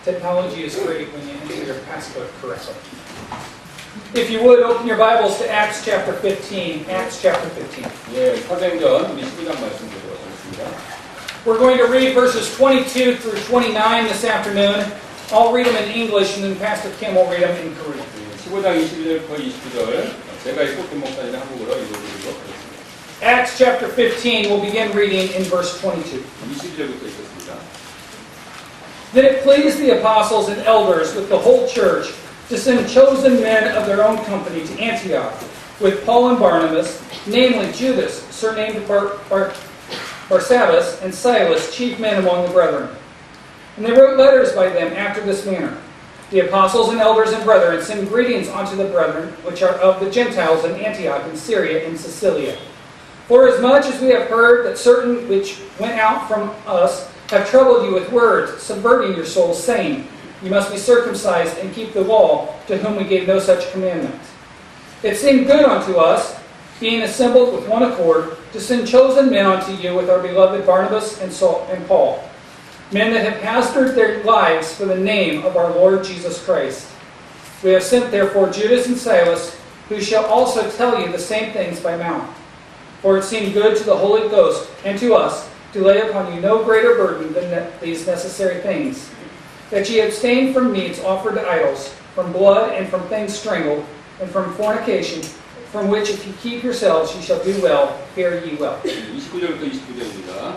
Technology is great when you enter your passcode correctly. If you would, open your Bibles to Acts chapter 15. Acts chapter 15. 예, 사도행전 19장 말씀 보도록 하겠습니다. We're going to read verses 22 through 29 this afternoon. I'll read them in English and then Pastor Kim will read them in Korean. 15장 21절부터 29절 제가 읽고 김 목사님이 한국어로 읽어드리도록 하겠습니다. Acts chapter 15, we'll begin reading in verse 22. 22절부터 읽겠습니다. Then it pleased the apostles and elders with the whole church to send chosen men of their own company to Antioch with Paul and Barnabas, namely Judas, surnamed Barsabbas, and Silas, chief men among the brethren. And they wrote letters by them after this manner. The apostles and elders and brethren send greetings unto the brethren which are of the Gentiles in Antioch and Syria and Cilicia. Forasmuch as we have heard that certain which went out from us have troubled you with words, subverting your souls, saying, You must be circumcised and keep the law, to whom we gave no such commandment. It seemed good unto us, being assembled with one accord, to send chosen men unto you with our beloved Barnabas and Paul, men that have hazarded their lives for the name of our Lord Jesus Christ. We have sent therefore Judas and Silas, who shall also tell you the same things by mouth. For it seemed good to the Holy Ghost and to us to lay upon you no greater burden than these necessary things, that ye abstain from meats offered to idols, from blood and from things strangled, and from fornication, from which if ye keep yourselves ye shall do well, fare ye well. 29절부터 29절입니다.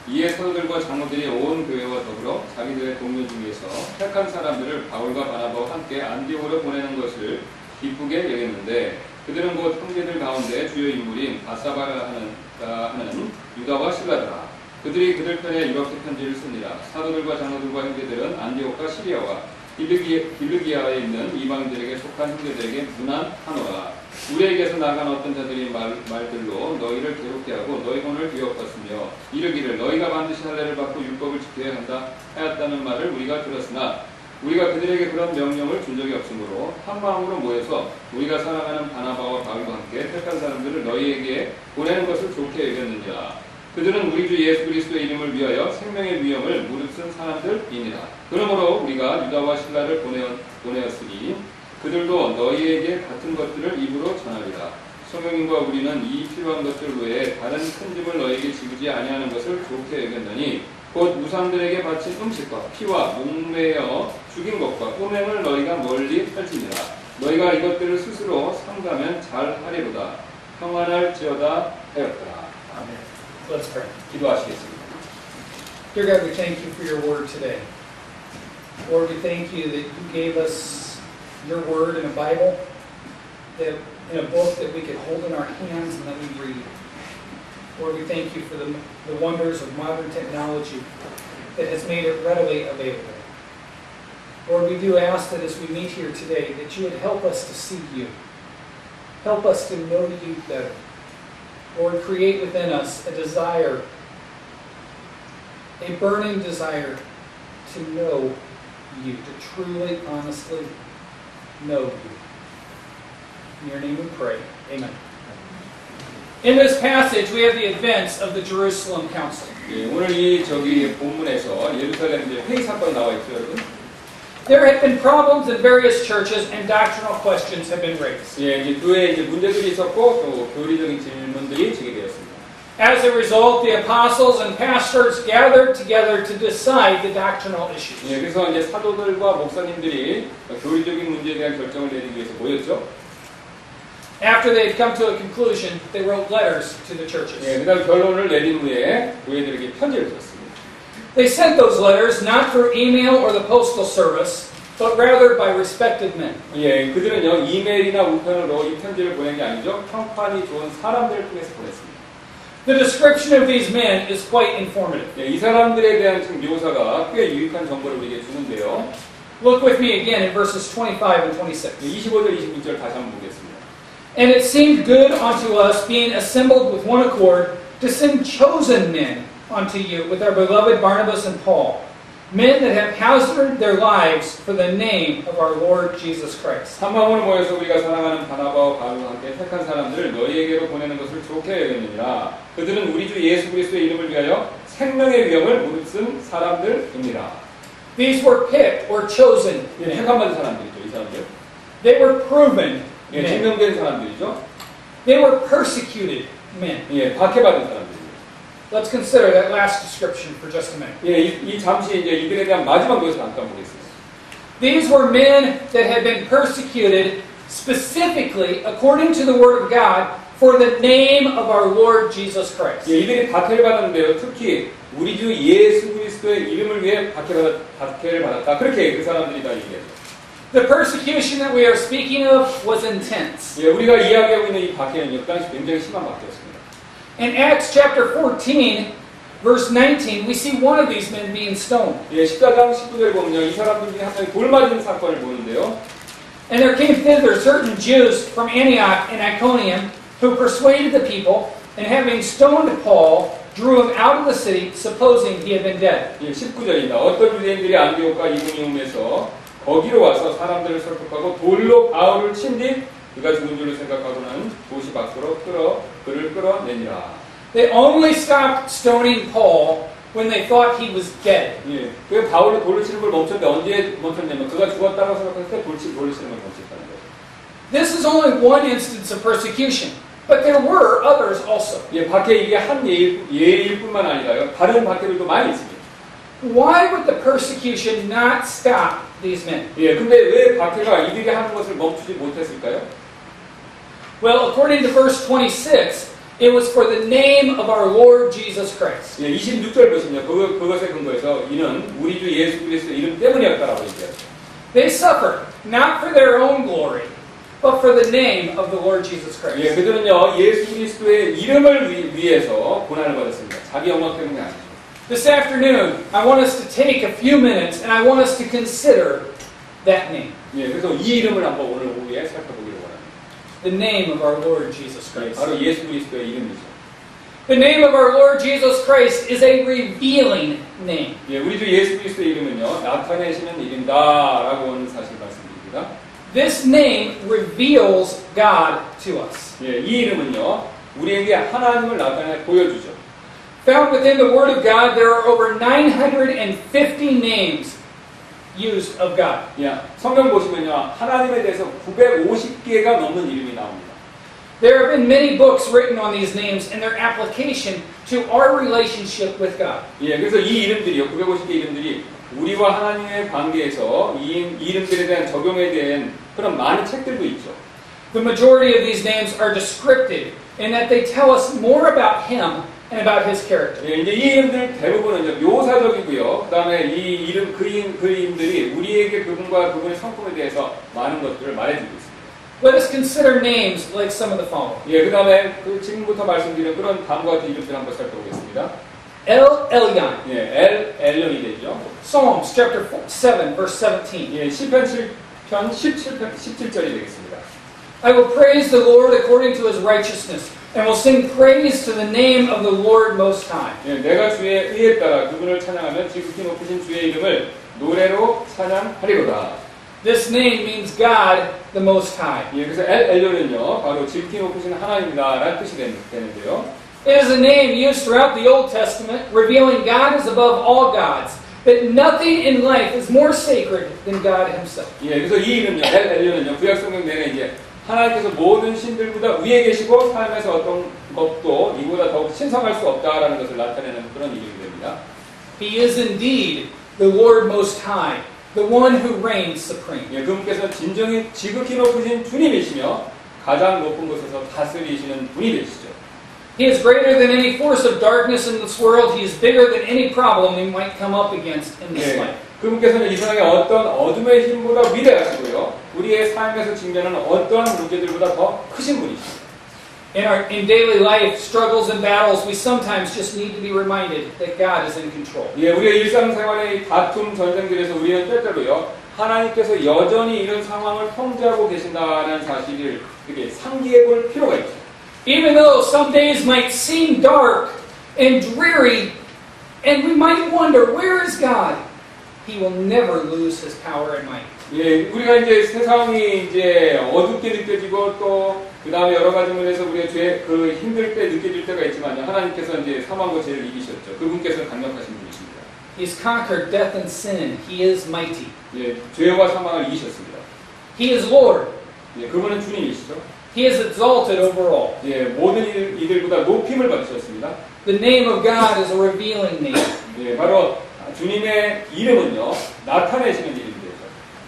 이에 사도들과 장로들이 온 교회와 더불어 자기들의 동료 중에서 택한 사람들을 바울과 바나바와 함께 안디옥으로 보내는 것을 기쁘게 여겼는데 그들은 곧 형제들 가운데 주요 인물인 바사바라 하는 유다와 실라더라. 그들이 그들 편에 이렇게 편지를 씁니다. 사도들과 장로들과 형제들은 안디옥과 시리아와 빌르기아에 있는 이방인들에게 속한 형제들에게 문안하노라. 우리에게서 나간 어떤 자들이 말들로 너희를 괴롭게 하고 너희 혼을 뒤엎었으며 이르기를 너희가 반드시 할례를 받고 율법을 지켜야 한다 하였다는 말을 우리가 들었으나 우리가 그들에게 그런 명령을 준 적이 없으므로 한 마음으로 모여서 우리가 사랑하는 바나바와 바울과 함께 택한 사람들을 너희에게 보내는 것을 좋게 여겼느니라. 그들은 우리 주 예수 그리스도의 이름을 위하여 생명의 위험을 무릅쓴 사람들이니라. 그러므로 우리가 유다와 실라를 보내었으니 그들도 너희에게 같은 것들을 입으로 전하리라. 성령님과 우리는 이 필요한 것들 외에 다른 큰 짐을 너희에게 지우지 아니하는 것을 좋게 여겼느니 곧 우상들에게 바친 음식과 피와 목매어 죽인 것과 음행을 너희가 멀리 할지니라. 너희가 이것들을 스스로 삼가면 잘 하리로다. 평안할지어다 하였더라. 아멘. Let's pray. 기도하시겠습니다. Dear God, we thank you for your word today. Lord, we thank you that you gave us your word in a Bible, that in a book that we could hold in our hands and that we read. Lord, we thank you for the wonders of modern technology that has made it readily available. Lord, we do ask that as we meet here today, that you would help us to see you. Help us to know you better. Lord, create within us a desire, a burning desire to know you, to truly, honestly know you. In your name we pray. Amen. In this passage, we have the events of the Jerusalem Council. 예, 오늘 이 본문에서 예루살렘 회의 사건이 나와 있죠, 여러분. There have been problems in various churches and doctrinal questions have been raised. 예, 이제 교회에 이제 문제들이 있었고 또 교리적인 질문들이 제기되었습니다. As a result, the apostles and pastors gathered together to decide the doctrinal issues. 예, 그래서 이제 사도들과 목사님들이 교리적인 문제에 대한 결정을 내리기 위해서 모였죠. After they had come to a conclusion, they wrote letters to the churches. 예, 그다음 결론을 내린 후에 교회들에게 편지를 썼습니다. They sent those letters not through email or the postal service, but rather by respected men. 예, 그들은요 이메일이나 우편으로 이 편지를 보낸 게 아니죠. 평판이 좋은 사람들을 통해서 보냈습니다. The description of these men is quite informative. 예, 이 사람들에 대한 지금 묘사가 꽤 유익한 정보를 우리에게 주는데요. Look with me again in verses 25 and 26. 25절, 26절 다시 한번 보겠습니다. And it seemed good unto us, being assembled with one accord, to send chosen men unto you with our beloved Barnabas and Paul, men that have hazarded their lives for the name of our Lord Jesus Christ. 한 마음으로 모여서 우리가 사랑하는 바나바와 바울과 함께 택한 사람들을 너희에게로 보내는 것을 좋게 여겼느니라. 그들은 우리 주 예수 그리스도의 이름을 위하여 생명의 위험을 무릅쓴 사람들입니다. These were picked or chosen 예, men. 택함받은 사람들이죠, 이 사람들. They were proven 예, men. 증명된 사람들이죠. They were persecuted men. 예, 박해받은 사람들이죠. Let's consider that last description for just a minute. 예, 이 잠시 이제 이들에 대한 마지막 것을 잠깐 보겠습니다. These were men that had been persecuted specifically according to the Word of God for the name of our Lord Jesus Christ. 예, 이들이 박해를 받았는데요. 특히 우리 주 예수 그리스도의 이름을 위해 박해를 받았다. 그렇게 그 사람들이 다 얘기해요. The persecution that we are speaking of was intense. 예, 우리가 이야기하고 있는 이 박해는요, 그 당시 굉장히 심한 박해였습니다. In Acts chapter 14, verse 19, we see one of these men being stoned. 예, 14장 19절 보면요, 이 사람들 중에 한 명이 돌 맞은 사건을 보는데요. And there came thither certain Jews from Antioch and Iconium who persuaded the people, and having stoned Paul, drew him out of the city, supposing he had been dead. 예, 19절입니다. 어떤 유대인들이 안디옥과 이고니움에서 거기로 와서 사람들을 설득하고 돌로 바울을 친 뒤 그가 죽은 줄로 생각하고는 도시 밖으로 그를 끌어내니라. They only stopped stoning Paul when they thought he was dead. 예, 그 바울이 돌을 치는 걸 멈췄는데 언제 멈췄냐면 그가 죽었다고 생각했을 때 돌을 치는 걸 멈췄다는 거예요. This is only one instance of persecution, but there were others also. 예, 박해 이게 한 예일 뿐만 아니라요. 다른 박해들도 많이 있습니다. Why would the persecution not stop these men? 예, 근데 왜 박해가 이들이 하는 것을 멈추지 못했을까요? Well, according to verse 26, it was for the name of our Lord Jesus Christ. 예, 26절 보시면 그것에 근거해서 이는 우리 주 예수 그리스도의 이름 때문이었다라고 얘기해요. They suffered not for their own glory, but for the name of the Lord Jesus 예, Christ. 그들은요 예수 그리스도의 이름을 위해서 고난을 받았습니다. 자기 영광 때문이 아니죠. This afternoon, I want us to take a few minutes and I want us to consider that name. 예, 그래서 이 이름을 한번 오늘 오후에 살펴보기를 원합니다. The name of our Lord Jesus 예, Christ. 바로 예수 그리스도의 이름이죠. The name of our Lord Jesus Christ is a revealing name. 예, 우리 주 예수 그리스도의 이름은요 나타내시는 이름이다라고 하는 사실 말씀드립니다. This name reveals God to us. 예, 이 이름은요 우리에게 하나님을 나타내 보여주죠. Found within the Word of God, there are over 950 names used of God. 예, 성경 보시면요 하나님에 대해서 950개가 넘는 이름이 나옵니다. There have been many books written on these names and their application to our relationship with God. 예, 그래서 이 이름들이요 950개 이름들이 우리와 하나님의 관계에서 이 이름들에 대한 적용에 대한 그런 많은 책들도 있죠. The majority of these names are descriptive in that they tell us more about Him and about His character. 예, 이제 이 이름들 대부분은 묘사적이고요. 그 다음에 이 이름, 그 이름들이 우리에게 그분과 그분의 성품에 대해서 많은 것들을 말해주고 있습니다. Let us consider names like some of the following. 예, 그 다음에 지금부터 말씀드린 그런 다음과 같은 이름들 한번 살펴보겠습니다. El Elyon. 예, 엘련이 되죠. Psalms chapter 7, verse 17. 예, 시편 7편 17절이 되겠습니다. I will praise the Lord according to His righteousness, and will sing praise to the name of the Lord Most High. 예, 내가 주의 의에 따라 그분을 찬양하면 지극히 높으신 주의 이름을 노래로 찬양하리로다. This name means God the Most High. 예, 그래서 엘련은요 바로 지극히 높으신 하나님이다라는 뜻이 되는데요. It is a name used throughout the Old Testament, revealing God is above all gods, that nothing in life is more sacred than God Himself. 예, 그래서 이 이름요 엘련은요 구약 성경 내내 이제 하나님께서 모든 신들보다 위에 계시고 삶에서 어떤 것도 이보다 더욱 신성할 수 없다라는 것을 나타내는 그런 이름이 됩니다. He is indeed the Lord Most High, the one who reigns supreme. 예, 그분께서 진정히 지극히 높으신 주님이시며 가장 높은 곳에서 다스리시는 분이 되시죠. He is greater than any force of darkness in this world. He is bigger than any problem we might come up against in this 예, life. 그분께서는 이 세상의 어떤 어둠의 힘보다 위대하시고요. 우리의 삶에서 직면하는 어떠한 문제들보다 더 크신 분이십니다. In daily life, struggles and battles, we sometimes just need to be reminded that God is in control. 예, 우리의 일상생활의 다툼 전쟁들에서 우리는 때때로요. 하나님께서 여전히 이런 상황을 통제하고 계신다는 사실을 이렇게 상기해 볼 필요가 있죠. Even though some days might seem dark and dreary, and we might wonder, where is God? He will never lose His power and might. 예, 우리가 이제 세상이 이제 어둡게 느껴지고 또 그 다음에 여러 가지 면에서 우리가 힘들 때 느껴질 때가 있지만 하나님께서 이제 사망과 죄를 이기셨죠. 그분께서는 강력하신 분이십니다. He has conquered death and sin. He is mighty. 예, 죄와 사망을 이기셨습니다. He is Lord. 예, 그분은 주님이시죠. He is exalted over all. 예, 모든 이들보다 높임을 받으셨습니다. The name of God is a revealing name. 예, 바로 주님의 이름은요, 나타내시는 이름이죠.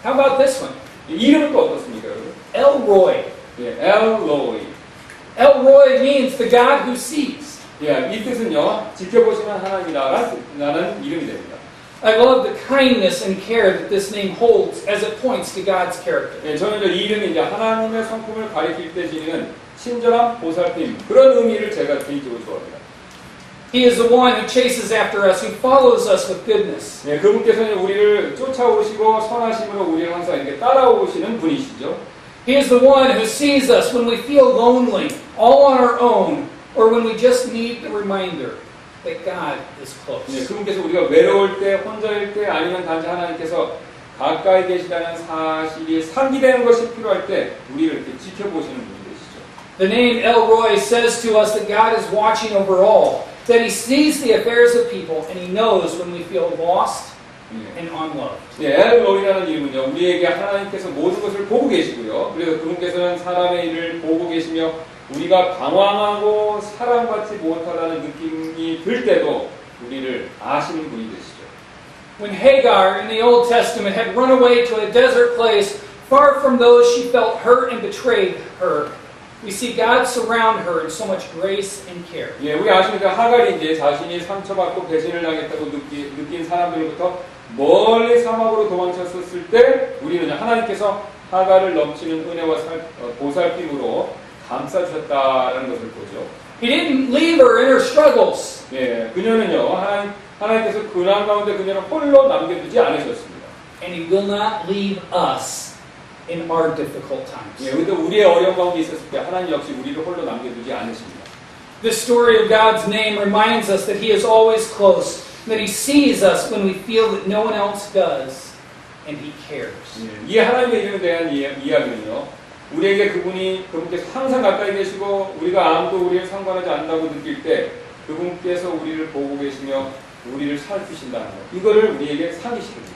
How about this one? 이름은 또 어떻습니까, 여러분? El Roy. 예, 엘로이. El Roy means the God who sees. 예, 이 뜻은요, 지켜보시는 하나님이라는 이름이 됩니다. I love the kindness and care that this name holds as it points to God's character. 예, 저는 이 이름이 이제 하나님의 성품을 가리킬 때 지니는 친절한 보살핌, 그런 의미를 제가 개인적으로 좋아합니다. He is the one who chases after us, who follows us with goodness. 예, 그분께서는 우리를 쫓아오시고 선하심으로 우리를 항상 이렇게 따라오시는 분이시죠. He is the one who sees us when we feel lonely, all on our own, or when we just need the reminder that God is close. 예, 그분께서 우리가 외로울 때, 혼자일 때, 아니면 단지 하나님께서 가까이 계시다는 사실이 상기되는 것이 필요할 때 우리를 이렇게 지켜보시는 분이 되시죠. The name El Roy says to us that God is watching over all, that He sees the affairs of people, and He knows when we feel lost and unloved. 예, 엘로이라는 이름은요, 우리에게 하나님께서 모든 것을 보고 계시고요. 그래서 그분께서는 사람의 일을 보고 계시며 우리가 방황하고 사랑받지 못하다는 느낌이 들 때도 우리를 아시는 분이 되시죠. When Hagar in the Old Testament had run away to a desert place far from those she felt hurt and betrayed her, we see God surround her in so much grace and care. 예, 우리 아십니까? 하갈이 이제 자신이 상처받고 배신을 당했다고 느낀 사람들로부터 멀리 사막으로 도망쳤을 때 우리는 하나님께서 하갈을 넘치는 은혜와 보살핌으로 감싸주셨다는 것을 보죠. He didn't leave her in her struggles. 예, 그녀는요, 하나님께서 고난 가운데 그녀를 홀로 남겨두지 않으셨습니다. And He will not leave us in our difficult times. 예, 근데 우리의 어려운 가운데 있었을 때 하나님 역시 우리를 홀로 남겨두지 않으십니다. This story of God's name reminds us that He is always close, that He sees us when we feel that no one else does, and He cares. 예, 이 하나님의 이름에 대한 이야기는요, 우리에게 그분께서 항상 가까이 계시고 우리가 아무도 우리를 상관하지 않는다고 느낄 때 그분께서 우리를 보고 계시며 우리를 살피신다는 것, 이거를 우리에게 상기시킵니다.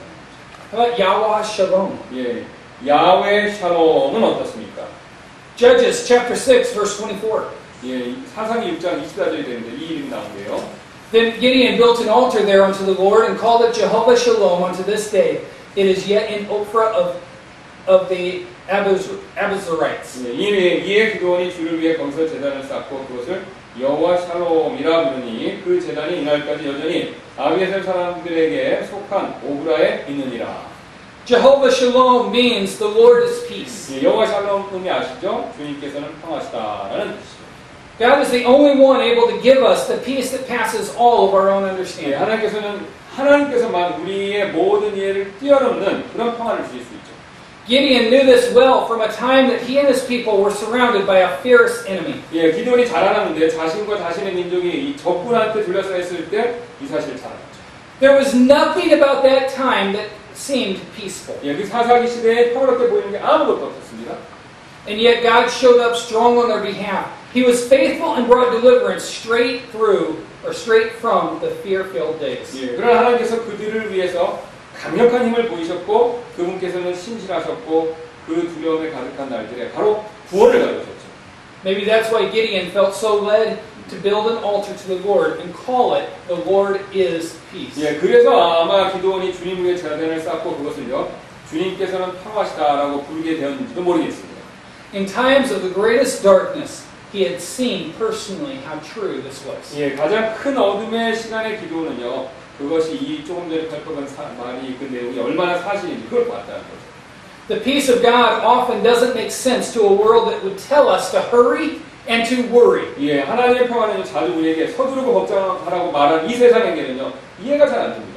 How about Yahweh Shalom? 예, 야훼 샬롬은 어떻습니까? Judges chapter 6 verse 24. 예, 사상이 6장 24절이 되는데 이 이름이 나오는데요. Then Gideon built an altar there unto the Lord and called it Jehovah Shalom unto this day. It is yet in Ophrah of the Abiezrites. 예, 이에 기드온이 주를 위해 거기서 제단을 쌓고 그것을 여호와 샬롬이라 부르니 그 제단이 이날까지 여전히 아비에셀 사람들에게 속한 오브라에 있느니라. Jehovah Shalom means the Lord is peace. 예, 여호와 샬롬 의미 아시죠? 주님께서는 평화시다라는 뜻이죠. God is the only one able to give us the peace that passes all of our own 예, understanding. 하나님께서만 우리의 모든 이해를 뛰어넘는 그런 평화를 주실 수 있죠. Gideon knew this well from a time that he and his people were surrounded by a fierce enemy. 예, 기드온이 잘 알았는데 자신과 자신의 민족이 이 적군한테 둘러싸여 있을 때 이 사실을 잘 알았죠. There was nothing about that time that seemed peaceful. 예, 그 사사기 시대에 평화롭게 보이는 게 아무것도 없었습니다. And yet God showed up strong on their behalf. He was faithful and brought deliverance straight from the fear-filled days. 예, 그러나 하나님께서 그들을 위해서 강력한 힘을 보이셨고 그분께서는 신실하셨고 그 두려움에 가득한 날들에 바로 구원을 가져오셨죠. Maybe that's why Gideon felt so led to build an altar to the Lord and call it the Lord is peace. 예, 그래서 아마 기드온이 주님 위에 제단을 쌓고 그것을요 주님께서는 평화시다라고 부르게 되었는지도 모르겠습니다. In times of the greatest darkness, he had seen personally how true this was. 예, 가장 큰 어둠의 시간의 기도는요, 그것이 이 조금 전에 발표한 말이 그 내용이 얼마나 사실인지 그걸 봤다는 거죠. The peace of God often doesn't make sense to a world that would tell us to hurry and to worry. 예, 하나님의 평화는 자주 우리에게 서두르고 걱정하라고 말하는 이 세상에게는요, 이해가 잘 안 됩니다.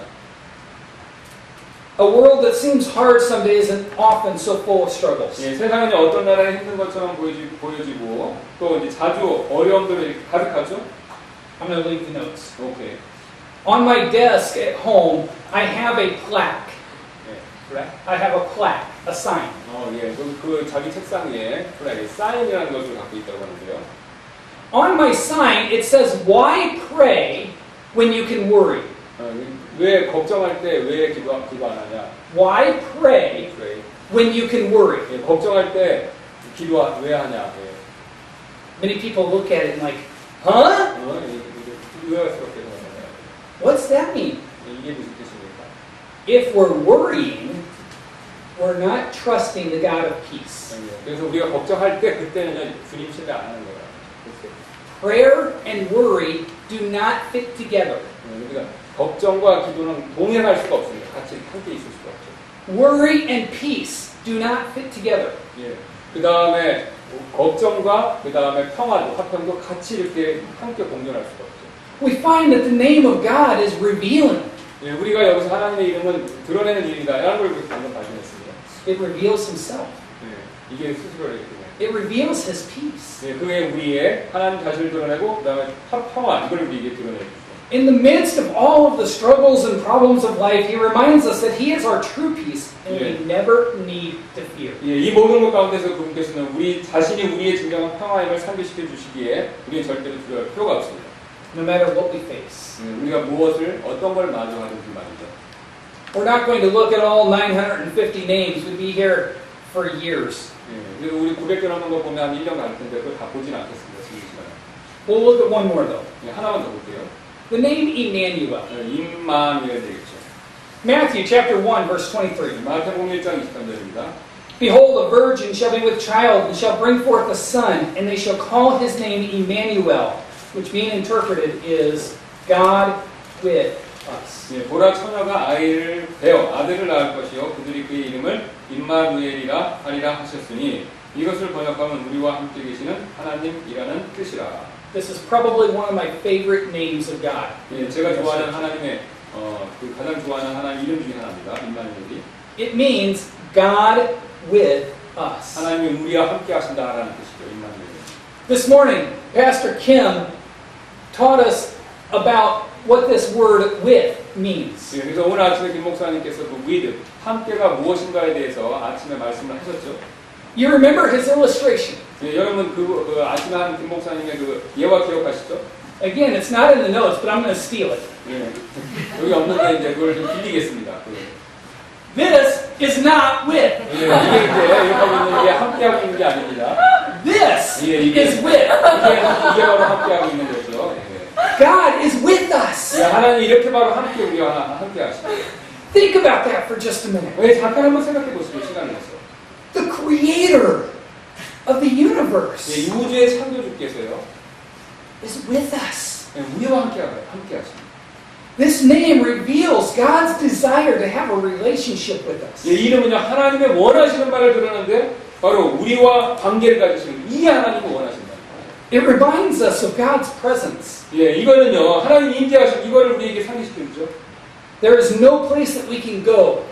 A world that seems hard some days and often so full of struggles. 예, 세상은 어떤 나라에 힘든 것처럼 보여지고 또 이제 자주 어려움들이 가득하죠. I'm going to leave the notes. 오케이. On my desk at home, I have a plaque. 예, I have a plaque, a sign. 예, 그 자기 책상 위에 사인이라는 것을 갖고 있다고 하는데요. On my sign, it says, "Why pray when you can worry?" 왜 걱정할 때 왜 기도 안 하냐? Why pray Pray. when you can worry? 예, 걱정할 때 기도 왜 하냐? 예. Many people look at it and like, huh? 의아스럽게 생각하잖아요. What's that mean? 이게 무슨 뜻입니까? If we're worrying, we're not trusting the God of peace. 그래서 우리가 걱정할 때 그때는 주님 신뢰 안 하는 거예요. Prayer and worry do not fit together. 우리가 걱정과 기도는 동행할 수가 없습니다. 같이 함께 있을 수가 없죠. Worry and peace do not fit together. 예. 그 다음에 걱정과 그 다음에 평화도 화평도 같이 이렇게 함께 공존할 수가 없죠. We find that the name of God is revealing. 예, 우리가 여기서 하나님의 이름은 드러내는 일이다. 이런 걸 방금 발견했습니다. It reveals Himself. 예, 이게 스스로의 이름이에요. It reveals His peace. 예, 그게 우리의 하나님 자신을 드러내고 그 다음에 평화 이걸 우리에게 드러내주죠. In the midst of all of the struggles and problems of life, He reminds us that He is our true peace and we never need to fear. 예, 이 모든 것 가운데서 그분께서는 우리 자신이 우리의 진정한 평화임을 상기시켜 주시기에 우리는 절대로 두려울 필요가 없습니다. No matter what we face. 우리가 무엇을 어떤 걸 마주하든지 말이죠. We're not going to look at all 950 names. We'd be here for years. 예, 그리고 우리 900개 넘는 거 보면 한 1년 갈 텐데 그걸 다 보진 않겠습니다. 지금 시간에. We'll look at one more though. 예, 하나만 더 볼게요. The name Emmanuel. 예, 임마누엘 되겠죠. Matthew chapter 1 verse 23. 마태복음 1장 23절입니다. Behold, a virgin shall be with child and shall bring forth a son, and they shall call his name Emmanuel, which being interpreted is God with us. 예, 보라 처녀가 아이를 베어 아들을 낳을 것이요 그들이 그의 이름을 임마누엘이라 하리라 하셨으니 이것을 번역하면 우리와 함께 계시는 하나님이라는 뜻이라. This is probably one of my favorite names of God. 예, 제가 좋아하는 하나님의 그 가장 좋아하는 하나님 이름 중에 하나입니다. 임마누엘이. It means God with us. 하나님이 우리와 함께 하신다라는 뜻이죠. 임마누엘. This morning, Pastor Kim taught us about what this word with means. 예, 그래서 오늘 아침에 김 목사님께서 그 with 함께가 무엇인가에 대해서 아침에 말씀을 하셨죠. You remember his illustration. 예, 여러분 그 아침에 한 김 목사님의 그 예화 기억하시죠? Again, it's not in the notes, but I'm going to steal it. 예, 여기 없는데 이제 그걸 좀 빌리겠습니다. This is not with. 예, 이게 이제 여기 있는 게 함께하고 있는 게 아닙니다. This 예, 이게 is with. 이게 바로 함께하고 있는 거죠. 예. God is with us. 예, 하나님 이렇게 바로 함께 우리와 함께 하시죠. Think about that for just a minute. 예, 잠깐 한번 생각해 보시죠. 시간을 내서. The creator of the universe 예, 우주의 창조주께서요. is with us. 예, 우리와 함께 하십니다. This name reveals God's desire to have a relationship with us. 예, 이름은요 하나님의 원하시는 바를 드러내는데 바로 우리와 관계를 가지시는 이 하나님을 원하신다. It reminds us of God's presence. 예, 이거는요 하나님 임재하신 이거를 우리에게 상기시켜주죠. There is no place that we can go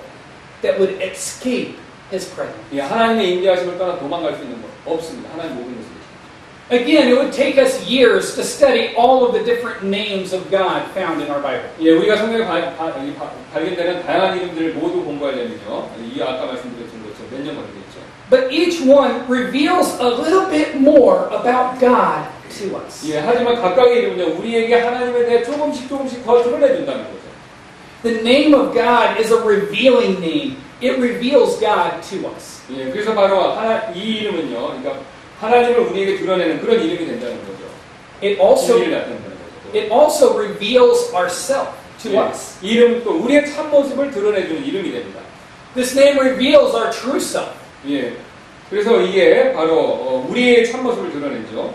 that would escape His presence. 예, 하나님의 임재하심을 떠나 도망갈 수 있는 것 없습니다. 하나님 모든 것을. Again, it would take us years to study all of the different names of God found in our Bible. 예, 우리가 성경에 발견되는 다양한 이름들을 모두 공부하려면요, 이 아까 말씀드렸던 것처럼 몇 년 걸리겠죠. But each one reveals a little bit more about God to us. 예, 하지만 각각의 이름은요, 우리에게 하나님에 대해 조금씩 더 드러내준다는 거죠. The name of God is a revealing name. It reveals God to us. 예, 그래서 바로 이 이름은요, 그러니까 하나님을 우리에게 드러내는 그런 이름이 된다는 거죠. It also 나타낸다는 거죠. It also reveals ourselves to 예, us. 이 이름은 또 우리의 참모습을 드러내주는 이름이 됩니다. This name reveals our true self. 예, 그래서 이게 바로 우리의 참모습을 드러내죠.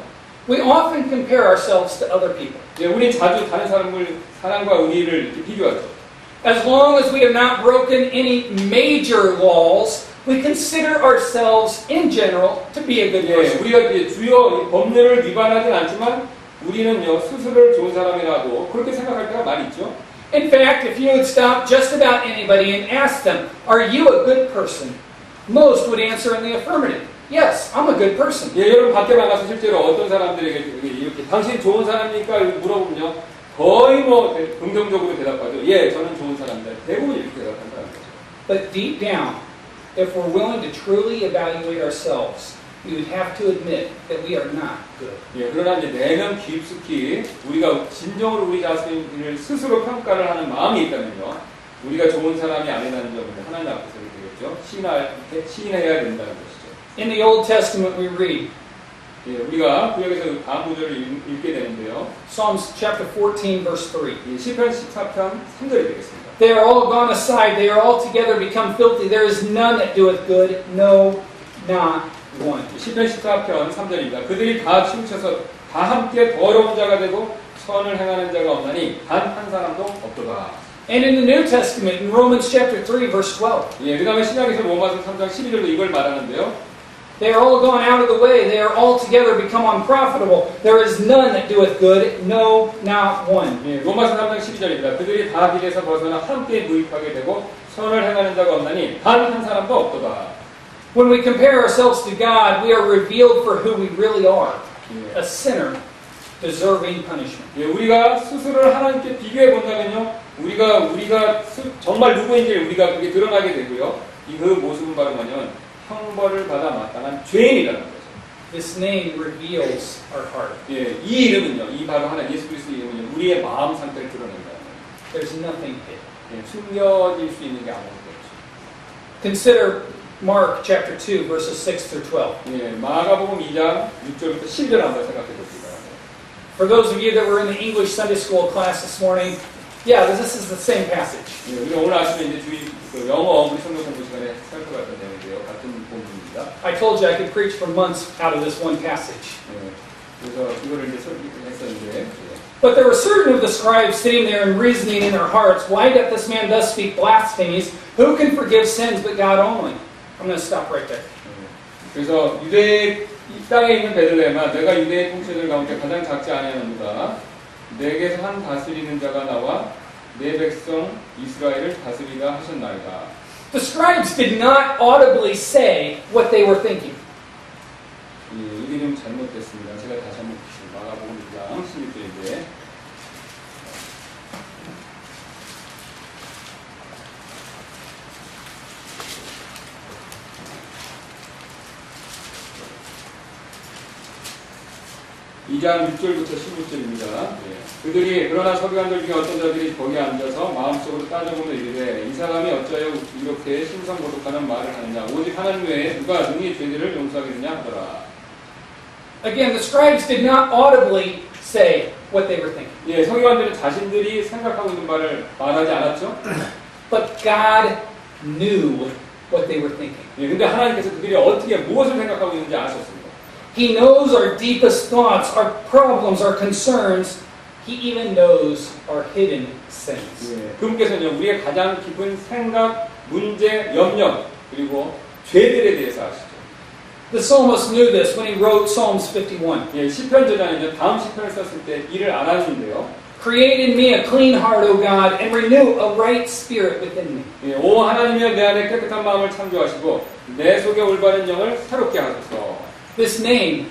We often compare ourselves to other people. 예, 우리 자주 다른 사람과 우리를 이렇게 비교하죠. As long as we have not broken any major laws, we consider ourselves in general to be a good 예, person. 우리가 이제 주요 법률을 위반하진 않지만 우리는요 스스로를 좋은 사람이라고 그렇게 생각할 때가 많이 있죠. In fact, if you would stop just about anybody and ask them, "Are you a good person?" most would answer in the affirmative. Yes, I'm a good person. 예, 여러분 밖에 나가서 실제로 어떤 사람들에게 이렇게 당신 좋은 사람입니까? 물어보면요 거의 뭐 긍정적으로 대답하죠. 예, 저는 좋은 사람입니다. 대부분 이렇게 대답한다는 거죠. But deep down, if we're willing to truly evaluate ourselves, we would have to admit that we are not good. 예, 그러나 이제 내면 깊숙이 우리가 진정으로 우리 자신을 스스로 평가를 하는 마음이 있다면요, 우리가 좋은 사람이 아니라는 점을 하나님 앞에서 되겠죠. 시인해야 된다는 것이죠. In the Old Testament we read, 예, 우리가 구약에서 다음 구절을 읽게 되는데요. Psalms chapter 14 verse 3. 예, 시편 14편 3절이 되겠습니다. They are all gone aside, they are altogether become filthy. There is none that doeth good, no, not one. 시편 14편 3절입니다. 그들이 다 치우쳐서 다 함께 더러운 자가 되고 선을 행하는 자가 없나니 단 한 사람도 없도다. And in the New Testament, in Romans chapter 3 verse 12. 예, 그 다음에 신약에서 로마서 3장 12절로 이걸 말하는데요. They are all gone out of the way, they are altogether become unprofitable. There is none that doeth good, no, not one. 예, 로마서 3장 12절입니다. 그들이 다 길에서 벗어나 함께 무익하게 되고 선을 행하는 자가 없나니 단 한 사람도 없도다. When we compare ourselves to God, we are revealed for who we really are. 예. A sinner deserving punishment. 예, 우리가 스스로를 하나님께 비교해 본다면요, 우리가 정말 누구인지 우리가 그게 드러나게 되고요. 그 모습은 바로 뭐냐면 형벌을 받아 마땅한 죄인이라는 거죠. This name reveals our heart. 예, 이 이름은요, 이 바로 하나 예수 그리스도 이름은요, 우리의 마음 상태를 드러낸다는 거예요. There's nothing hidden. 예, 숨겨질 수 있는 게 아무것도 없죠. Consider Mark chapter 2 verses 6 through 12. 예, 마가복음 2장 6절부터 10절 한번 생각해 보시기 바랍니다. For those of you that were in the English Sunday school class this morning, yeah, this is the same passage. 예, 우리가 오늘 아침에 이제 영어 우리 성경 공부 시간에 살펴봤던 내용인데요. 같은 본문입니다. I told you I could preach for months out of this one passage. 예, 그래서 이거를 이제 설교했었는데. 예. But there were certain of the scribes sitting there and reasoning in their hearts, why doth this man thus speak blasphemies? Who can forgive sins but God only? I'm going to stop right there. 그래서 유대의 이 땅에 있는 베들레헴아, 내가 유대의 통치들 가운데 가장 작지 아니하는도다. 내게서 한 다스리는 자가 나와 내 백성 이스라엘을 다스리다 하셨나이다. The scribes did not audibly say what they were thinking. 예, 이게 좀 잘못됐습니다. 제가 다시 한번 보겠습니다. 마가복음 2장 16절인데. 이 장 6절부터 16절입니다. 예. 그들이 그러나 서기관들 중에 어떤 자들이 거기 앉아서 마음속으로 따져보며 이르되 이 사람이 어찌하여 이렇게 신성고독하는 말을 하느냐 오직 하나님 외에 누가 능히 죄들을 용서하겠느냐 하더라. Again, the scribes did not audibly say what they were thinking. 예, 서기관들은 자신들이 생각하고 있는 말을 말하지 않았죠. But God knew what they were thinking. 예, 근데 하나님께서 그들이 어떻게 무엇을 생각하고 있는지 아셨습니다. He knows our deepest thoughts, our problems, our concerns. He even knows our hidden sins. 예, 그분께서는 우리의 가장 깊은 생각, 문제, 염려, 그리고 죄들에 대해서 아시죠. The psalmist knew this when he wrote Psalms 51. 예, 시편 저자는 다음 시편을 썼을 때 이를 알았는데요. Create in me a clean heart, O God, and renew a right spirit within me. 예, 오 하나님이여 내 안에 깨끗한 마음을 창조하시고 내 속에 올바른 영을 새롭게 하소서. This name,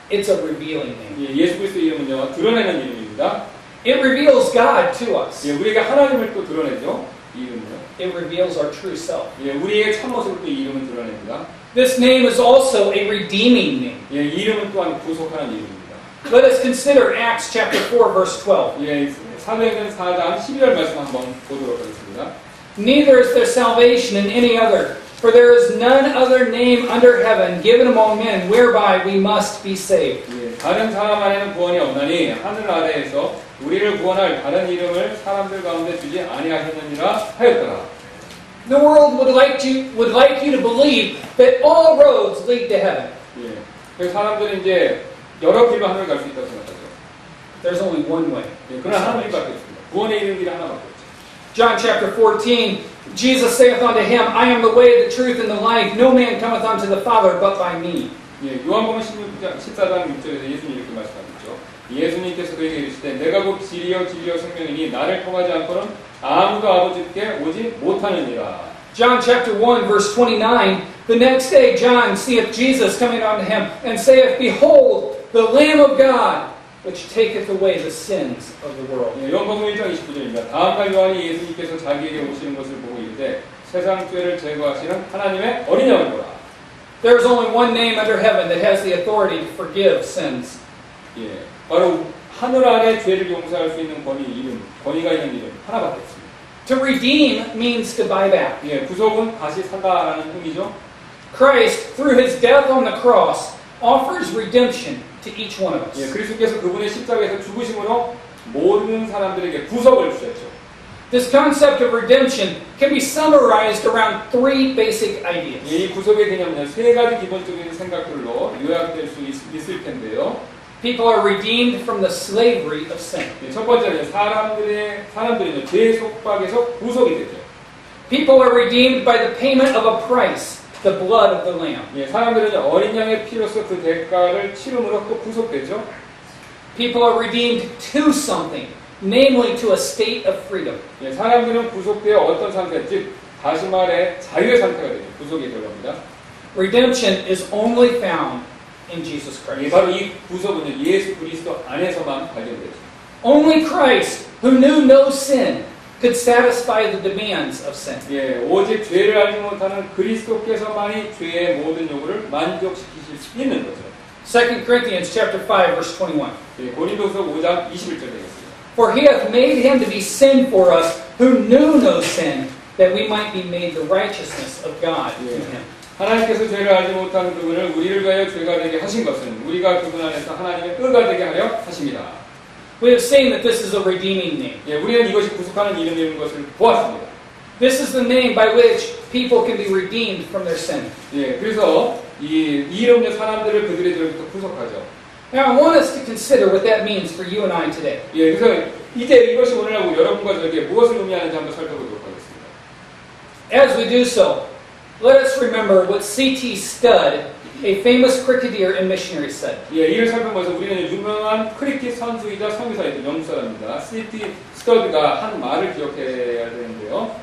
it's a revealing name. 예, 예수 그리스도 이름은요 드러내는 이름입니다. It reveals God to us. 예, 우리에게 하나님을 또 드러내죠. 이 이름은요. It reveals our true self. 예, 우리의 참모습을 또 이 이름은 드러냅니다. This name is also a redeeming name. 예, 이 이름은 또한 구속하는 이름입니다. Let us consider Acts chapter 4 verse 12. 예, 사도행전 4장 12절 말씀 한번 보도록 하겠습니다. Neither is there salvation in any other, for there is none other name under heaven given among men whereby we must be saved. 예, 다른 사람 안에는 구원이 없나니 하늘 아래에서 우리를 구원할 다른 이름을 사람들 가운데 주지 아니하셨느니라 하였더라. The world would like you to believe that all roads lead to heaven. 예, 그래서 사람들은 이제 여러 길로 하늘 갈 수 있다고 생각하죠. There's only one way. 예, 그러나 하나님 밖에 없습니다. 구원의 이름 길이 하나밖에 없죠. John chapter 14, Jesus saith unto him, I am the way, the truth, and the life. No man cometh unto the Father but by me. 예, 요한복음 14장 6절에서 예수님이 이렇게 말씀하셨죠. 예수님께서 그에게 이르시되 내가 곧 진리요 생명이니 나를 통하지 않고는 아무도 아버지께 오지 못하느니라. John chapter 1 verse 29, the next day John seeth Jesus coming unto him and saith, Behold, the Lamb of God, which taketh away the sins of the world. 예, 요한복음 1장 29절입니다. 다음날 요한이 예수님께서 자기에게 오시는 것을 보고 이르되 세상 죄를 제거하시는 하나님의 어린 양을 보라. There is only one name under heaven that has the authority to forgive sins. 예, 바로 하늘 아래 죄를 용서할 수 있는 권위가 있는 이름 하나밖에 없습니다. To redeem means to buy back. 예, 구속은 다시 산다라는 의미죠. Christ, through his death on the cross, offers redemption to each one of us. 예, 그리스도께서 그분의 십자가에서 죽으심으로 모든 사람들에게 구속을 주셨죠. This concept of redemption can be summarized around three basic ideas. 이 구속의 개념은 세 가지 기본적인 생각들로 요약될 수 있을 텐데요. People are redeemed from the slavery of sin. 예, 첫 번째는 사람들이 죄의 속박에서 구속이 되죠. People are redeemed by the payment of a price, the blood of the Lamb. 예, 사람들은 어린 양의 피로서 그 대가를 치름으로 또 구속되죠. People are redeemed to something, namely to a state of freedom. 예, 사람들은 구속되어 어떤 상태, 즉 다시 말해 자유의 상태가 되죠. 구속이 들어갑니다. Redemption is only found in Jesus 예, Christ. 바로 이 구속은 예수 그리스도 안에서만 발견되죠. Only Christ, who knew no sin, could satisfy the demands of sin. 예, 오직 죄를 알지 못하는 그리스도께서만이 죄의 모든 요구를 만족시키실 수 있는 거죠. 2 Corinthians chapter 5, verse 21. 예, 고린도서 5장 21절 되겠습니다. For he hath made him to be sin for us, who knew no sin, that we might be made the righteousness of God in him. 하나님께서 죄를 알지 못하는 그분을 우리를 위하여 죄가 되게 하신 것은 우리가 그분 안에서 하나님의 의가 되게 하려 하십니다. We have seen that this is a redeeming name. 예, 우리는 이것이 구속하는 이름인 것을 보았습니다. This is the name by which people can be redeemed from their sin. 예, 그래서 이 이름의 사람들을 그들의 죄로부터 구속하죠. Now I want us to consider what that means for you and I today. 예, 그래서 이제 이것이 오늘하고 여러분과 저에게 무엇을 의미하는지 한번 살펴보도록 하겠습니다. As we do so, let us remember what C.T. Studd, a famous cricketer and missionary, said. 예, 이를 살펴보면서 우리는 유명한 크리켓 선수이자 선교사이던 영국 사람입니다. C.T. 스터드가 한 말을 기억해야 되는데요.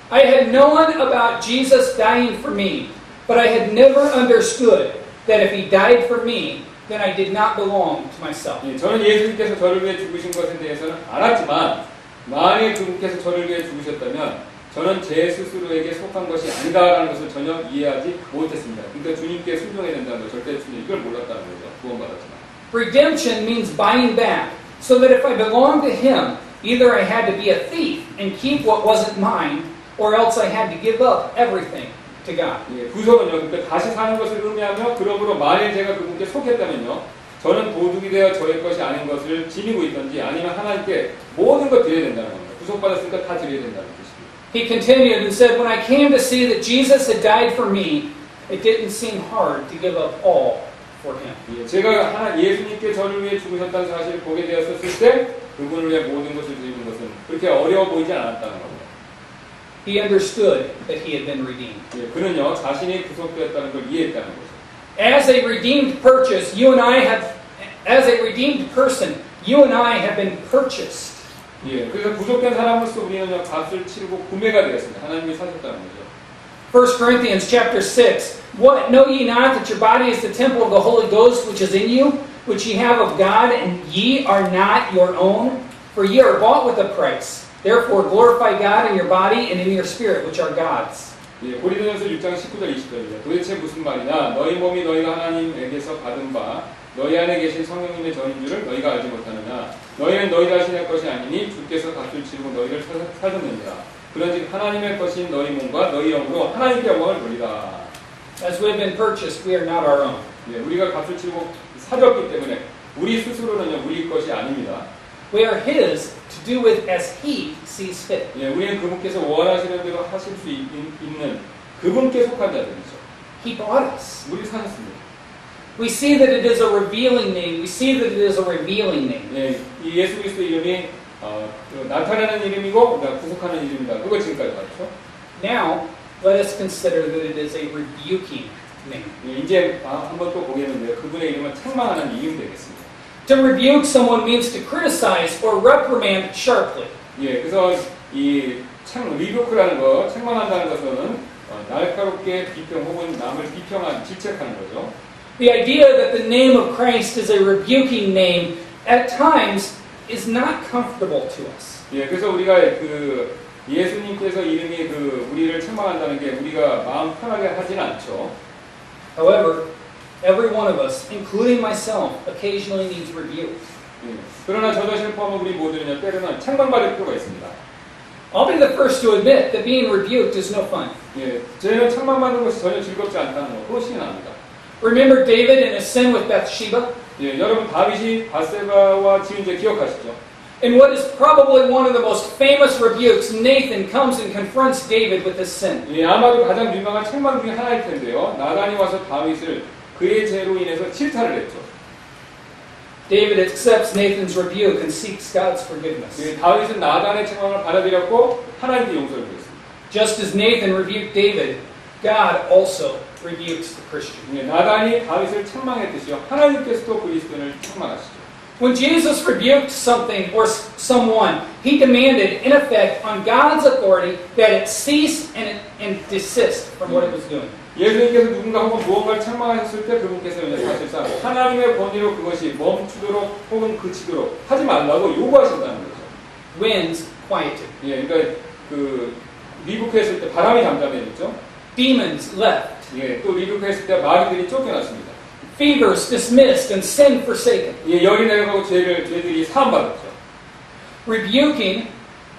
I had known about Jesus dying for me, but I had never understood that if he died for me, then I did not belong to myself. 예, 저는 예수님께서 저를 위해 죽으신 것에 대해서는 알았지만 만약 그분께서 저를 위해 죽으셨다면 저는 제 스스로에게 속한 것이 아니다라는 것을 전혀 이해하지 못했습니다. 그러니까 주님께 순종해야 된다는 거, 절대 주님 이걸 몰랐다는 거죠. 구원받았지만. Redemption means buying back, so that if I belonged to him, either I had to be a thief and keep what wasn't mine, or else I had to give up everything to God. 예, 구속은요, 그러니까 다시 사는 것을 의미하며 그러므로 만일 제가 그분께 속했다면요, 저는 도둑이 되어 저의 것이 아닌 것을 지니고 있던지 아니면 하나님께 모든 걸 드려야 된다는 겁니다. 구속받았으니까 다 드려야 된다는 것입니다. He continued and said, when I came to see that Jesus had died for me, it didn't seem hard to give up all for him. 예, 제가 예수님께 저를 위해 죽으셨다는 사실을 보게 되었을 때 그분을 위해 모든 것을 드리는 것은 그렇게 어려워 보이지 않았다는 겁니다. He understood that he had been redeemed. 예, 그는요 자신이 구속되었다는 걸 이해했다는 거죠. As a redeemed purchase, as a redeemed person, you and I have been purchased. 예, 그래서 구속된 사람으로서 우리는요 값을 치르고 구매가 되었습니다. 하나님이 사셨다는 거죠. 1 Corinthians chapter 6. What, know ye not that your body is the temple of the Holy Ghost which is in you, which ye have of God, and ye are not your own? For ye are bought with a price. Therefore glorify God in your body and in your spirit, which are God's. 예, 고린도전서 6장 19절 20절입니다. 도대체 무슨 말이냐? 너희 몸이 너희가 하나님에게서 받은 바 너희 안에 계신 성령님의 전인 줄을 너희가 알지 못하느냐? 너희는 너희 자신의 것이 아니니 주께서 값을 치르고 너희를 사셨느니라. 그런즉 하나님의 것인 너희 몸과 너희 영으로 하나님께 영광을 돌리라. As we have been purchased, we are not our own. 예, 우리가 값을 치르고 사졌기 때문에 우리 스스로는요 우리 것이 아닙니다. We are His to do with as He sees fit. 예, 우리는 그분께서 원하시는 대로 하실 수 있는 그분께 속한 자들이죠. He bought us. 우리 사셨습니다. We see that it is a revealing name. We see that it is a revealing name. 예, 이 예수 그리스도 이름이 나타내는 이름이고 구속하는 이름이다. 그거 지금까지 봤죠. Now, let us consider that it is a rebuking name. 예, 이제 한번 또 보겠는데요. 그분의 이름은 책망하는 이름이 되겠습니다. To rebuke someone means to criticize or reprimand sharply. 예, 그래서 이 리뷰크라는 거, 책망한다는 것은 날카롭게 비평 혹은 남을 질책하는 거죠. The idea that the name of Christ is a rebuking name at times is not comfortable to us. 예, 그래서 우리가 그 예수님께서 이름이 우리를 책망한다는 게 우리가 마음 편하게 하진 않죠. However, every one of us, including myself, occasionally needs rebuke. 그러나 저 자신을 포함한 우리 모두는요, 때로는 책망받을 필요가 있습니다. I'll be the first to admit that being rebuked is no fun. 저희는 책망받는 것이 전혀 즐겁지 않다는 거, 그것이 압니다. Remember David and his sin with Bathsheba? 여러분 다윗이 바세바와 지은 죄 기억하시죠? In what is probably one of the most famous rebukes, Nathan comes and confronts David with his sin. 아마도 가장 유명한 책망 중에 하나일 텐데요. 나단이 와서 다윗을 그의 죄로 인해서 질타를 했죠. David accepts Nathan's rebuke and seeks God's forgiveness. 다윗은 나단의 책망을 받아들였고 하나님께 용서를 구했습니다. Just as Nathan rebuked David, God also rebukes the Christian. 나단이 다윗을 책망했듯이요. 하나님께서도 그리스도인을 책망하시죠. When Jesus rebuked something or someone, he demanded, in effect, on God's authority, that it cease and desist from what it was doing. 예수님께서 누군가 혹은 무언가를 책망하셨을 때 그분께서는 사실상 하나님의 권위로 그것이 멈추도록 혹은 그치도록 하지 말라고 요구하신다는 거죠. Winds quieted. 그러니까 그 리부크했을 때 바람이 잠잠해졌죠. Demons left. 또 리부크했을 때 마귀들이 쫓겨났습니다. Fevers dismissed and sin forsaken. 열이 내려가고 죄들이 사함받았죠. Rebuking,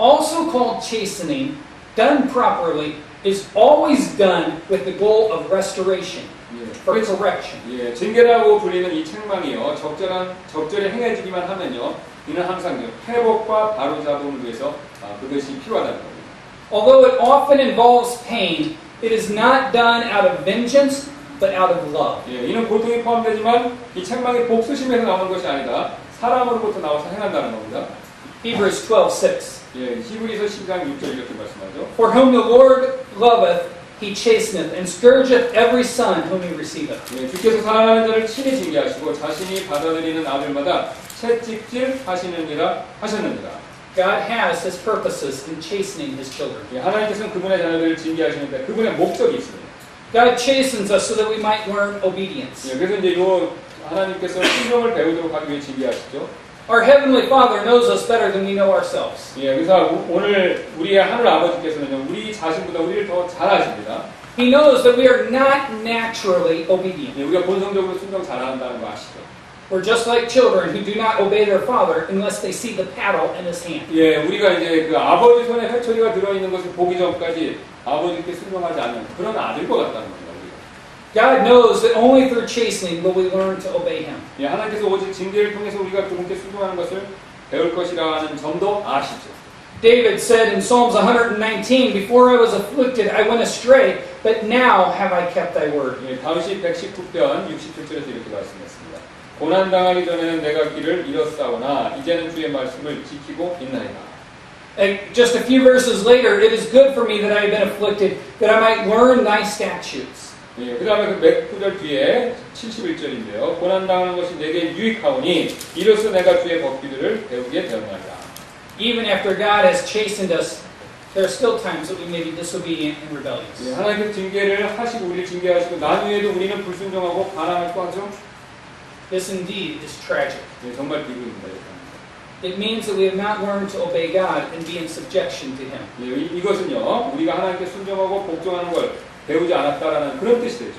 also called chastening, done properly, is always done with the goal of restoration, for correction. 징계라고 불리는 이 책망이요, 적절히 행해지기만 하면요, 이는 항상 회복과 바로잡음을 위해서 그것이 필요하다는 겁니다. Although it often involves pain, it is not done out of vengeance, but out of love. 이는 고통이 포함되지만 이 책망이 복수심에서 나오는 것이 아니다. 사랑으로부터 나와서 행한다는 겁니다. Hebrews 12:6. 히브리서 10장 6절 이렇게 말씀하죠. For whom the Lord loveth, he chasteneth, and scourgeth every son whom he receiveth. 주께서 사랑하는 자를 친히 징계하시고 자신이 받아들이는 아들마다 채찍질 하셨느니라. God has his purposes in chastening his children. 하나님께서는 그분의 자녀들을 징계하시는데 그분의 목적이 있습니다. God chastens us so that we might learn obedience. 그래서 이제 하나님께서 순종을 배우도록 하기 위해 징계하시죠. Our Heavenly Father knows us better than we know ourselves. 그래서 오늘 우리의 하늘 아버지께서는요, 우리 자신보다 우리를 더 잘 아십니다. He knows that we are not naturally obedient. 우리가 본성적으로 순종 잘한다는 거 아시죠? We're just like children who do not obey their father unless they see the paddle in his hand. 우리가 이제 그 아버지 손에 회초리가 들어있는 것을 보기 전까지 아버지께 순종하지 않는 그런 아들과 같다는 겁니다. God knows that only through chastening will we learn to obey Him. 하나님께서 오직 징계를 통해서 우리가 그분께 순종하는 것을 배울 것이라는 점도 아시죠. David said in Psalms 119, "Before I was afflicted, I went astray, but now have I kept Thy word." 다윗이 119편 67절에서 이렇게 말씀했습니다. 고난 당하기 전에는 내가 길을 잃었사오나 이제는 주의 말씀을 지키고 있나이다. Just a few verses later, it is good for me that I have been afflicted, that I might learn Thy statutes. 그 다음에 그 몇 구절 뒤에 71절인데요. 고난당하는 것이 내게 유익하오니 이로써 내가 주의 법규들을 배우게 되었나이다. Even after God has chastened us, there are still times that we may be disobedient and rebellious. 하나님께서 징계를 하시고 우리를 징계하시고 난 후에도 우리는 불순종하고 반항을 또 하죠. This indeed is tragic. 정말 비극입니다. It means that we have not learned to obey God and be in subjection to Him. 이것은요, 우리가 하나님께 순종하고 복종하는 걸 배우지 않았다라는 그런 뜻이 되죠.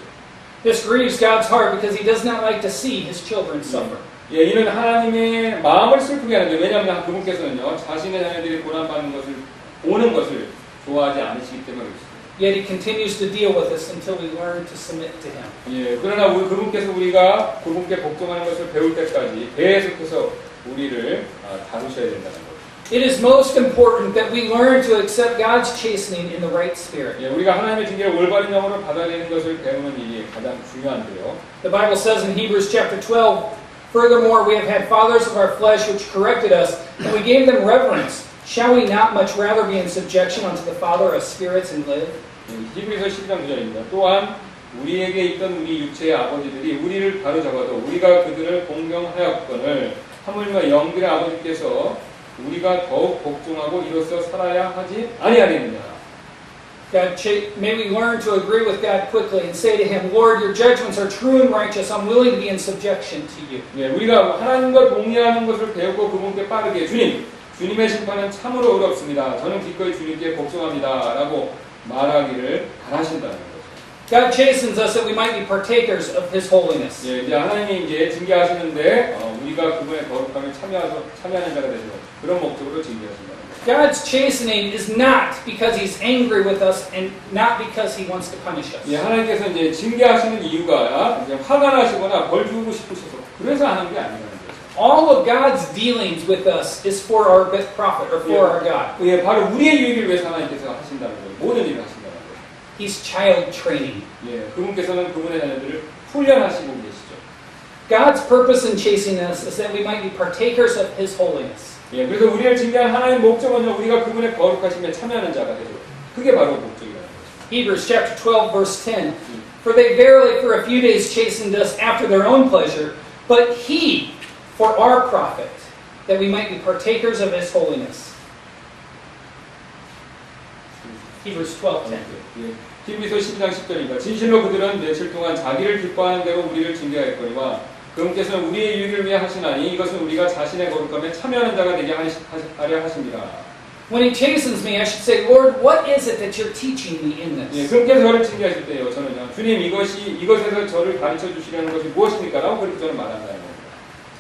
This grieves God's heart because He does not like to see His children suffer. 이는 하나님의 마음을 슬프게 하는데 왜냐하면 그분께서는요, 자신의 자녀들이 고난받는 것을 보는 것을 좋아하지 않으시기 때문에 그렇습니다. Yet He continues to deal with us until we learn to submit to Him. 그러나 그분께서 우리가 그분께 복종하는 것을 배울 때까지 계속해서 우리를 다루셔야 된다는 거예요. It is most important that we learn to accept God's chastening in the right spirit. 우리가 하나님의 징계를 올바른 영으로 받아들이는 것을 배우는 일이 가장 중요한데요. The Bible says in Hebrews chapter 12, "Furthermore, we have had fathers of our flesh which corrected us, and we gave them reverence. Shall we not much rather be in subjection unto the Father of spirits and live?" 히브리서 12장 9절입니다. 또한 우리에게 있던 우리 육체의 아버지들이 우리를 바로잡아도 우리가 그들을 공경하였거늘 하물며 영들의 아버지께서 우리가 더욱 복종하고 이로써 살아야 하지 아니하겠느냐. May we learn to agree with God quickly and say to Him, "Lord, your judgments are true and righteous. I'm willing to be in subjection to you." 우리가 하나님과 동의하는 것을 배우고 그분께 빠르게 주님의 심판은 참으로 어렵습니다. 저는 기꺼이 주님께 복종합니다. 라고 말하기를 바라신다는 거죠. God chastens us that we might be partakers of His holiness. 예, 이제 하나님이 이제 징계하시는데 우리가 그분의 거룩함에 참여하는 자가 되죠. 그런 목적으로 징계하신다. God's chastening is not because He's angry with us and not because He wants to punish us. 예, 하나님께서 이제 징계하시는 이유가 이제 화가 나시거나 벌 주고 싶으셔서 그래서 하는 게 아니라는 거죠. All of God's dealings with us is for our profit or for our God. 예, 바로 우리의 유익을 위해서 하나님께서 하신다는 거예요. 모든 일을 하신다는 거예요. He's child training. 예, 그분께서는 그분의 자녀들을 훈련하시고 계시죠. God's purpose in chastening us is that we might be partakers of His holiness. 예, 그래서 우리를 징계한 하나님의 목적은요, 우리가 그분의 거룩하심에 참여하는 자가 되죠. 그게 바로 목적이라는 거죠. Hebrews chapter 12 verse 10. For they verily for a few days chastened us after their own pleasure, but He for our profit, that we might be partakers of His holiness. Hebrews 12:10. 예, 히브리서 12장 10절입니다. 진실로 그들은 며칠 동안 자기를 기뻐하는 대로 우리를 징계하였거니와 그분께서는 우리의 유익을 위해 하시나니 이것은 우리가 자신의 거룩함에 참여하는 자가 되게 하려 하십니다. When He chastens me, I should say, Lord, what is it that you're teaching me in 예, this? 그분께서 저를 징계하실 때요, 저는요, 주님 이것에서 저를 가르쳐 주시려는 것이 무엇입니까? 라고 그렇게 저는 말한다는 겁니다.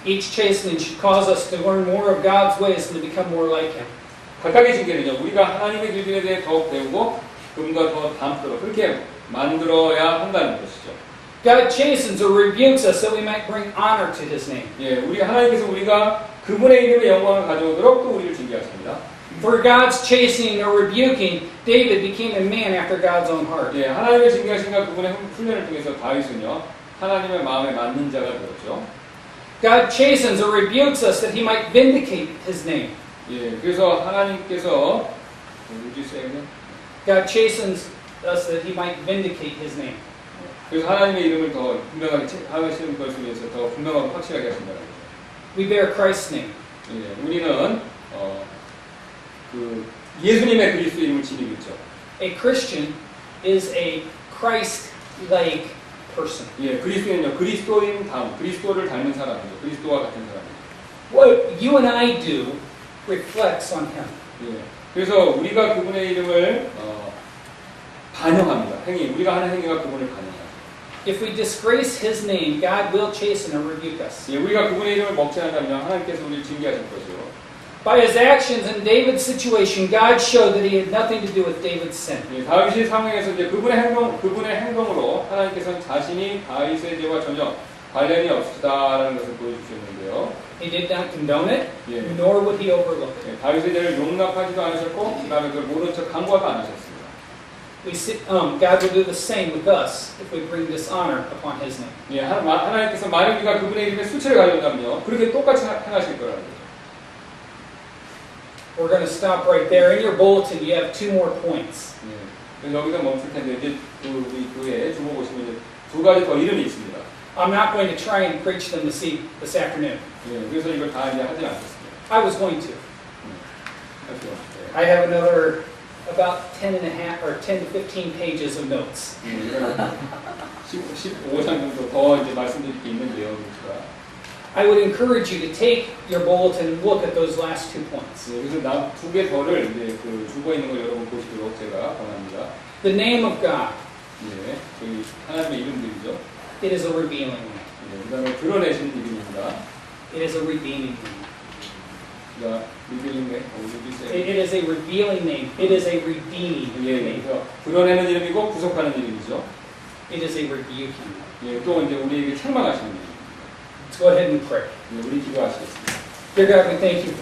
Each chastening should cause us to learn more of God's ways and to become more like Him. 각각의 징계는요, 우리가 하나님의 길들에 대해 더욱 배우고 그분과 더 닮도록 그렇게 만들어야 한다는 것이죠. God chastens or rebukes us that we might bring honor to His name. 예, 우리 하나님께서 우리가 그분의 이름의 영광을 가져오도록 또 우리를 징계하십니다. For God's chastening or rebuking, David became a man after God's own heart. 예, 하나님의 징계하심과 그분의 훈련을 통해서 다윗은요, 하나님의 마음에 맞는 자가 되었죠. God chastens or rebukes us that He might vindicate His name. 예, 그래서 하나님께서 God chastens us that He might vindicate His name. 그래서 하나님의 이름을 더 분명하게 하시는 것을 위해서 더 분명하고 확실하게 하신다는 거죠. We bear Christ's name. 예, 우리는 그 예수님의 그리스도 이름을 지니고 있죠. A Christian is a Christ-like person. 예, 그리스도인은요, 그리스도인 다음, 그리스도를 닮은 사람이죠. 그리스도와 같은 사람이죠. What you and I do reflects on Him. 예, 그래서 우리가 그분의 이름을 반영합니다. 우리가 하는 행위가 그분을 반영합니다. If we disgrace His name, God will chasten or rebuke us. 예, 우리가 그분의 이름을 먹지 않는다면 하나님께서 우리를 징계하실 것이요. By His actions in David's situation, God showed that He had nothing to do with David's sin. 예, 다윗의 상황에서 이제 그분의 행동으로 하나님께서는 자신이 다윗의 죄와 전혀 관련이 없으시다라는 것을 보여주셨는데요. He did not condone it, 예. nor would He overlook it. 예, 다윗의 죄를 용납하지도 않으셨고, 그 다음에 그걸 모른 척 간과도 안 하셨습니다. We see, God will do the same with us if we bring dishonor upon His name. 예, 하나님께서 만약 우리가 그분의 이름에 수치를 가져온다면요, 그렇게 똑같이 행하실 거라는 거죠. We're going to stop right there. In your bulletin, you have two more points. 예, 여기서 멈출 텐데 이제 우리 교회에 주보 보시면 이제 두 가지 더 이름이 있습니다. I'm not going to try and preach them this afternoon. 예, 그래서 이걸 다 이제 하지 않겠습니다. I was going to. 할게요. 예. I have another about 10 to 15 pages of notes. 15장 정도 더 이제 말씀드릴 게 있는데요, 그러니까. I would encourage you to take your bulletin and look at those last 2 points. 예, 그래서 두 개 더를 이제 그 주보에 있는 걸 여러분 보시도록 제가 권합니다. The name of God, 예, 저희 하나님의 이름들이죠. it is a revealing name. 예, 그다음에 드러내시는 이름입니다. It is a redeeming name. 그러니까 리빌링네, It is a revealing name. It is a redeeming 예, name. 그래서 드러내는 이름이고 구속하는 이름이죠. It is a rebuking name. 예, 또 이제 우리에게 책망하시는 이름. Let's go ahead and pray. 예, 우리 기도하시겠습니다. Dear God, we thank you